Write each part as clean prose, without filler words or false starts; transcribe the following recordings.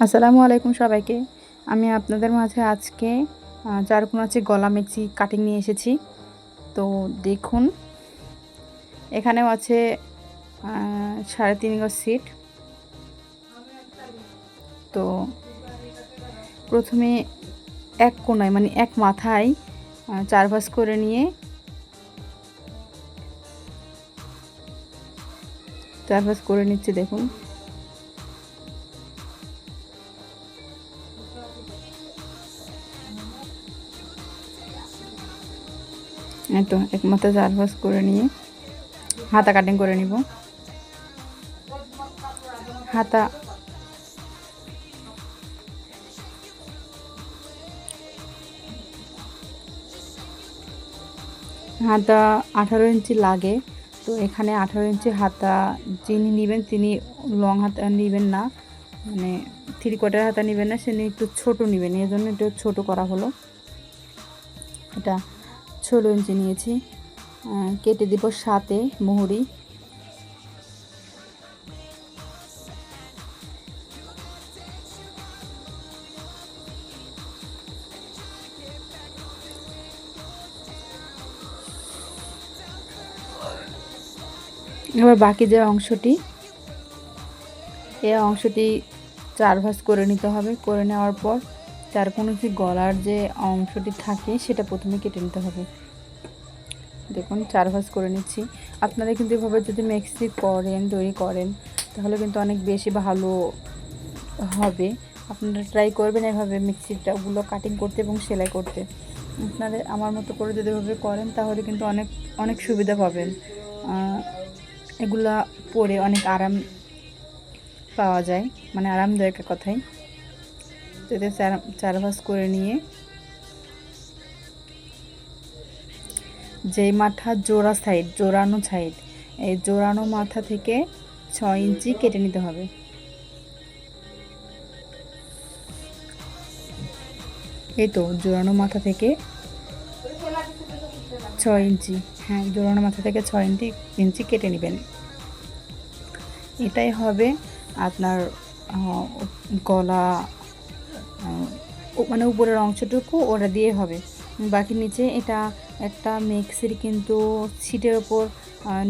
আসসালামু আলাইকুম সবাইকে। আমি আপনাদের মাঝে আজকে চারকোনাচি গলা মিক্সি কাটিং নিয়ে এসেছি। তো দেখুন, এখানেও আছে 3.5 গজ সিট। তো প্রথমে এক কোণায় মানে এক মাথায় 4 ভাঁজ করে নিয়ে 4 ভাঁজ করে নিচ্ছি। দেখুন, এই তো এক মাথায় 4 ভাঁজ করে নিয়ে হাতা কাটিং করে নিব। হাতা 18 ইঞ্চি লাগে। তো এখানে 18 ইঞ্চি হাতা যিনি নেবেন তিনি লং হাতা নেবেন না, মানে 3/4 হাতা নেবেন না, সে একটু ছোটো নেবেন। এই জন্য একটু ছোটো করা হলো। এটা 16 ইঞ্চি নিয়েছি। কেটে দিব 7-এ মুহুরি। এবার বাকি যে অংশটি, এই অংশটি 4 ভাঁজ করে নিতে হবে। করে নেওয়ার পর চারকোনাচি গলার যে অংশটি থাকে সেটা প্রথমে কেটে নিতে হবে। দেখুন 4 ভাঁজ করে নিচ্ছি। আপনারা কিন্তু এভাবে যদি মিক্সি তৈরি করেন তাহলে কিন্তু অনেক বেশি ভালো হবে। আপনারা ট্রাই করবেন এভাবে মিক্সিটাগুলো কাটিং করতে এবং সেলাই করতে। আপনারা আমার মতো করে যদি এভাবে করেন তাহলে কিন্তু অনেক অনেক সুবিধা পাবেন। এগুলা পরে অনেক আরাম পাওয়া যায়, মানে আরামদায়ক কথাই। তো এতে 4 ভাঁজ করে নিয়ে যেই মাথা জোড়ানো সাইড, এই জোড়ানো মাথা থেকে 6 ইঞ্চি কেটে নিতে হবে। এই তো জোড়ানো মাথা থেকে 6 ইঞ্চি, হ্যাঁ জোড়ানো মাথা থেকে 6 ইঞ্চি কেটে নেবেন। এটাই হবে আপনার গলা, মানে উপরের অংশটুকু ওটা দিয়ে হবে। বাকি নিচে এটা একটা মিক্সির কিন্তু সিটের ওপর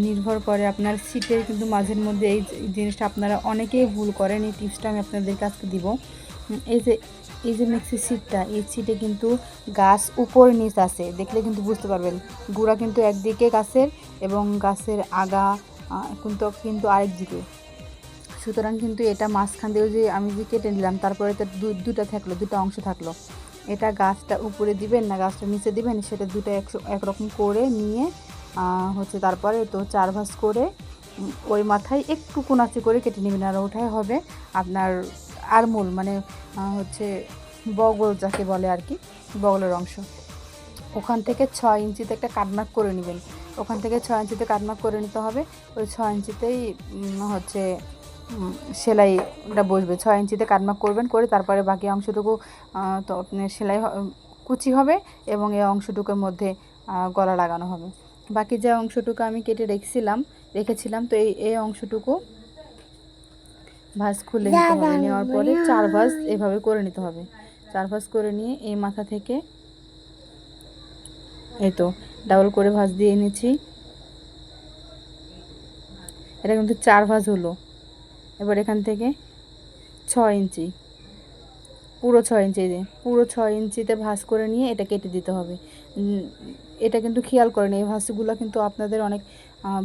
নির্ভর করে। আপনার সিটের কিন্তু মাঝের মধ্যে এই জিনিসটা আপনারা অনেকেই ভুল করেন। এই টিপসটা আমি আপনাদের কাছে দিব। এই যে মিক্সির সিটটা, এই সিটে কিন্তু গাছ উপর নিচ আছে, দেখলে কিন্তু বুঝতে পারবেন। গুঁড়া কিন্তু একদিকে গাছের এবং গাছের আগা কিন্তু আরেক দিকে। সুতরাং কিন্তু এটা মাঝখান দিয়েও যে আমি যে কেটে নিলাম, তারপরে তো দুটো অংশ থাকলো। এটা গাছটা উপরে দিবেন না গাছটা নিচে দিবেন, সেটা দুটো একরকম করে নিয়ে তারপরে তো 4 ভাঁজ করে ওই মাথায় একটু কোনাচি করে কেটে নেবেন। আর ওটাই হবে আপনার আরমোল, মানে বগল যাকে বলে আর কি, বগলের অংশ। ওখান থেকে 6 ইঞ্চিতে একটা কাটমার্ক করে নেবেন। ওখান থেকে 6 ইঞ্চিতে কাটমার্ক করে নিতে হবে। ওই 6 ইঞ্চিতেই সেলাইটা বসবে। 6 ইঞ্চিতে কাটমার্ক করবেন, করে তারপরে বাকি অংশটুকু তো আপনার সেলাই কুচি হবে এবং এই অংশটুকুর মধ্যে গলা লাগানো হবে। বাকি যে অংশটুকু আমি কেটে রেখেছিলাম, তো এই অংশটুকু ভাঁজ খুলে নিতে হবে। নেওয়ার পরে 4 ভাঁজ এভাবে করে নিতে হবে। 4 ভাঁজ করে নিয়ে এই মাথা থেকে এই তো ডাবল করে ভাঁজ দিয়ে নিচ্ছি। এটা কিন্তু 4 ভাঁজ হলো। এবার এখান থেকে 6 ইঞ্চি, পুরো 6 ইঞ্চিতে ভাঁজ করে নিয়ে এটা কেটে দিতে হবে। এটা কিন্তু খেয়াল করেন, এই ভাঁজগুলো কিন্তু আপনাদের অনেক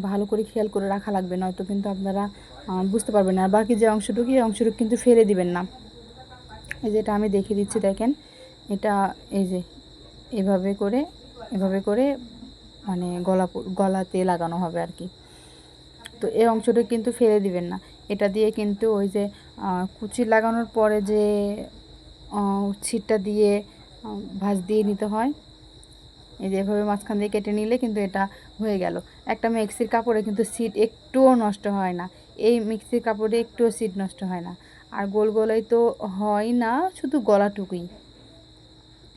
ভালো করে খেয়াল করে রাখা লাগবে, নয়তো কিন্তু আপনারা বুঝতে পারবেন না। আর বাকি যে অংশটুকু, এই অংশটুকু কিন্তু ফেলে দিবেন না। এই যেটা আমি দেখিয়ে দিচ্ছি, দেখেন এটা এই যে এভাবে করে মানে গলাতে লাগানো হবে আর কি। তো এই অংশটা কিন্তু ফেলে দিবেন না। এটা দিয়ে কিন্তু ওই যে কুচি লাগানোর পরে যে ছিটটা দিয়ে ভাঁজ দিয়ে নিতে হয়, এই যে এভাবে মাঝখান দিয়ে কেটে নিলে কিন্তু এটা হয়ে গেল। একটা মিক্সির কাপড়ে কিন্তু সিট একটুও নষ্ট হয় না। এই মিক্সির কাপড়ে একটুও সিট নষ্ট হয় না। আর গোলাই তো হয় না, শুধু গলাটুকুই।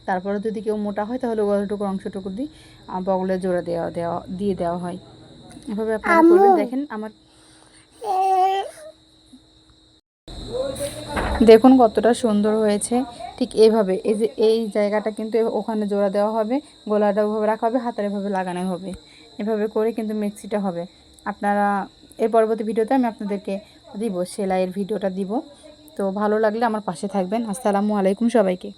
তারপরে যদি কেউ মোটা হয় তাহলে গলাটুকুর অংশটুকু দিয়ে বগলে জোড়া দিয়ে দেওয়া হয়। এভাবে আপনারা করবেন। দেখেন আমার দেখুন কতটা সুন্দর হয়েছে। ঠিক এইভাবে এই যে এই জায়গাটা কিন্তু ওখানে জোড়া দেওয়া হবে, গলাটা ওভাবে রাখা হবে, হাতার এভাবে লাগানো হবে। এভাবে করে কিন্তু মেক্সিটা হবে। আপনারা এর পরবর্তী ভিডিওতে আমি আপনাদেরকে দিব, সেলাইয়ের ভিডিওটা দিব। তো ভালো লাগলে আমার পাশে থাকবেন। আসসালামু আলাইকুম সবাইকে।